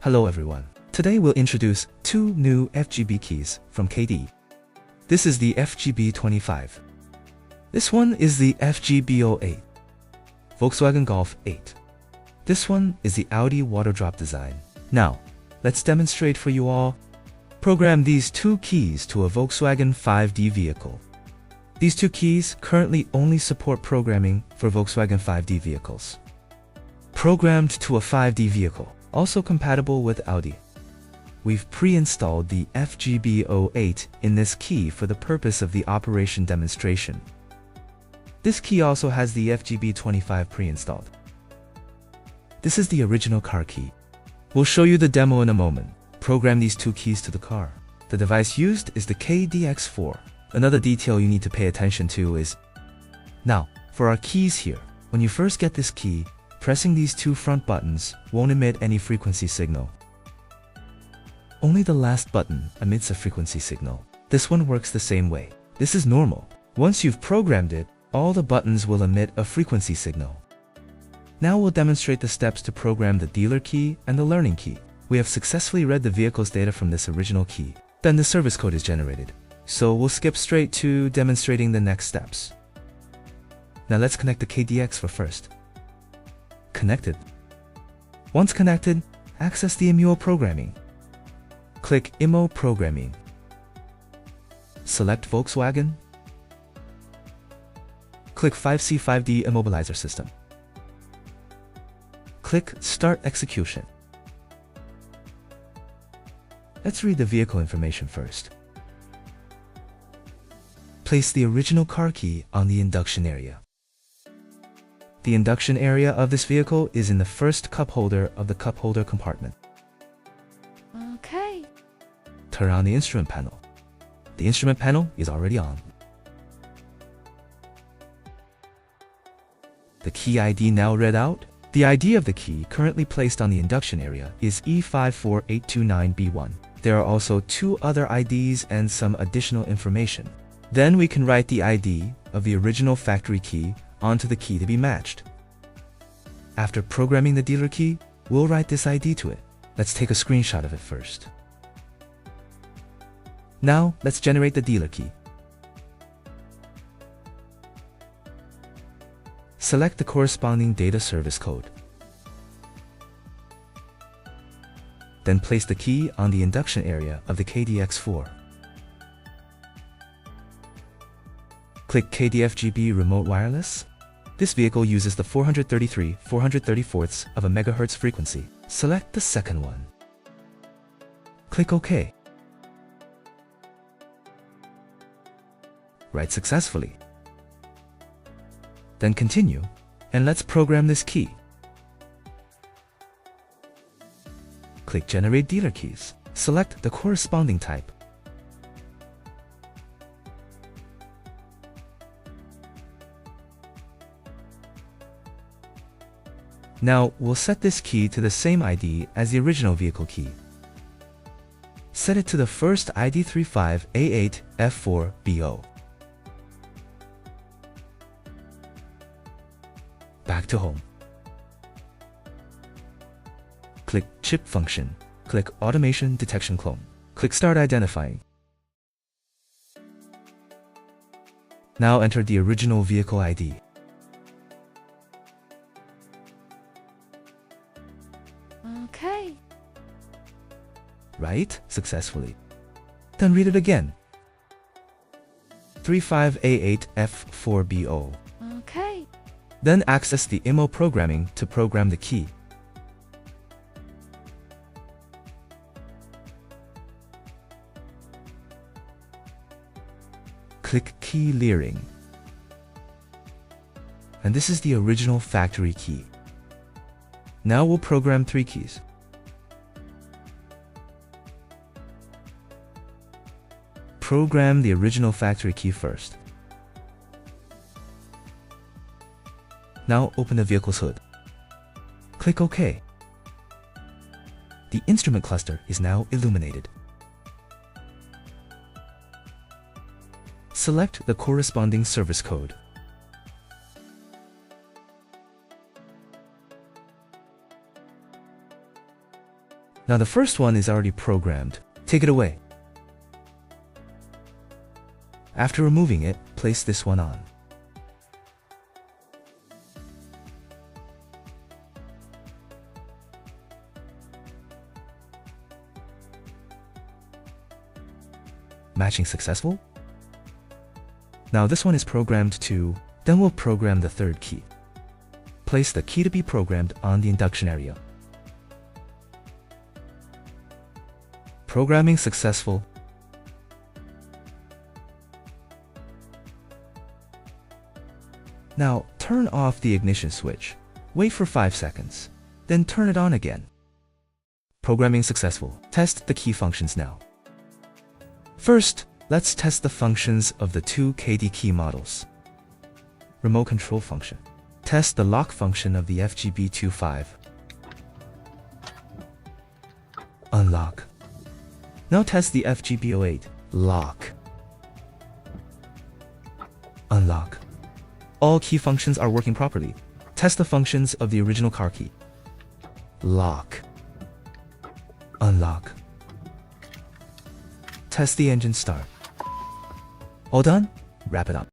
Hello everyone. Today we'll introduce two new FGB keys from KEYDIY. This is the FGB25. This one is the FGB08. Volkswagen Golf 8. This one is the Audi water drop design. Now, let's demonstrate for you all. Program these two keys to a Volkswagen 5D vehicle. These two keys currently only support programming for Volkswagen 5D vehicles. Programmed to a 5D vehicle, also compatible with Audi. We've pre-installed the FGB08 in this key for the purpose of the operation demonstration. This key also has the FGB25 pre-installed. This is the original car key. We'll show you the demo in a moment. Program these two keys to the car. The device used is the KEYDIY. Another detail you need to pay attention to is, now, for our keys here, when you first get this key, pressing these two front buttons won't emit any frequency signal. Only the last button emits a frequency signal. This one works the same way. This is normal. Once you've programmed it, all the buttons will emit a frequency signal. Now we'll demonstrate the steps to program the dealer key and the learning key. We have successfully read the vehicle's data from this original key. Then the service code is generated. So we'll skip straight to demonstrating the next steps. Now let's connect the KEYDIY for first. Connected. Once connected, access the IMU programming. Click IMO Programming. Select Volkswagen. Click 5C5D Immobilizer System. Click Start Execution. Let's read the vehicle information first. Place the original car key on the induction area. The induction area of this vehicle is in the first cup holder of the cup holder compartment. Okay. Turn on the instrument panel. The instrument panel is already on. The key ID now read out. The ID of the key currently placed on the induction area is E54829B1. There are also two other IDs and some additional information. Then we can write the ID of the original factory key onto the key to be matched. After programming the dealer key, we'll write this ID to it. Let's take a screenshot of it first. Now, let's generate the dealer key. Select the corresponding data service code. Then place the key on the induction area of the KEYDIY. Click KEYDIY FGB Remote Wireless. This vehicle uses the 433/434 of a megahertz frequency. Select the second one. Click OK. Write successfully. Then continue, and let's program this key. Click Generate Dealer Keys. Select the corresponding type. Now, we'll set this key to the same ID as the original vehicle key. Set it to the first ID35A8F4BO. Back to home. Click Chip Function. Click Automation Detection Clone. Click Start Identifying. Now enter the original vehicle ID. Okay. Right? Successfully. Then read it again. 35A8F4BO. Okay. Then access the IMO programming to program the key. Click Key Layering. And this is the original factory key. Now we'll program three keys. Program the original factory key first. Now open the vehicle's hood. Click OK. The instrument cluster is now illuminated. Select the corresponding service code. Now the first one is already programmed. Take it away. After removing it, place this one on. Matching successful? Now this one is programmed too. Then we'll program the third key. Place the key to be programmed on the induction area. Programming successful. Now turn off the ignition switch. Wait for 5 seconds. Then turn it on again. Programming successful. Test the key functions now. First, let's test the functions of the two KEYDY key models. Remote control function. Test the lock function of the FGB25. Unlock. Now test the FGB08. Lock. Unlock. All key functions are working properly. Test the functions of the original car key. Lock. Unlock. Test the engine start. All done? Wrap it up.